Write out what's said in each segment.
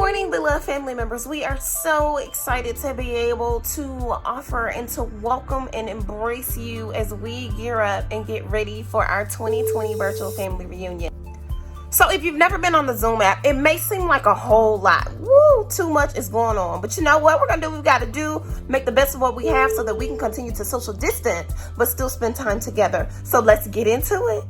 morning, beloved family members. We are so excited to be able to offer and to welcome and embrace you as we gear up and get ready for our 2020 virtual family reunion. So if you've never been on the Zoom app, it may seem like a whole lot. Too much is going on. But you know what? We're going to do what we got to do, make the best of what we have so that we can continue to social distance, but still spend time together. So let's get into it.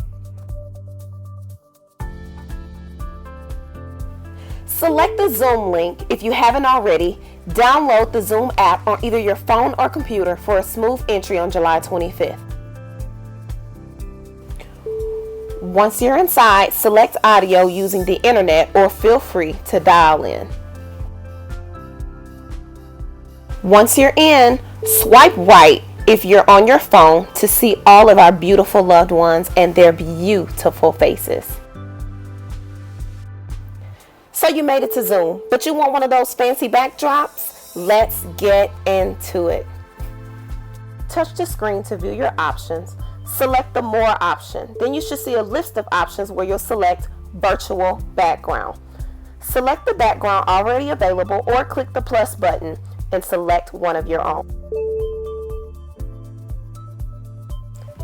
Select the Zoom link if you haven't already. Download the Zoom app on either your phone or computer for a smooth entry on July 25th. Once you're inside, select audio using the internet or feel free to dial in. Once you're in, swipe right if you're on your phone to see all of our beautiful loved ones and their beautiful faces. So you made it to Zoom, but you want one of those fancy backdrops? Let's get into it. Touch the screen to view your options. Select the More option. Then you should see a list of options where you'll select Virtual Background. Select the background already available or click the plus button and select one of your own.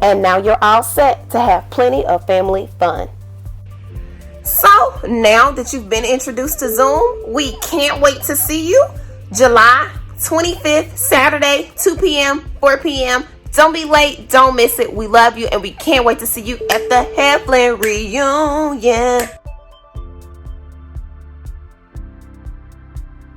And now you're all set to have plenty of family fun. So now that you've been introduced to Zoom, we can't wait to see you July 25th, Saturday, 2 p.m., 4 p.m. Don't be late. Don't miss it. We love you, and we can't wait to see you at the Heflin reunion.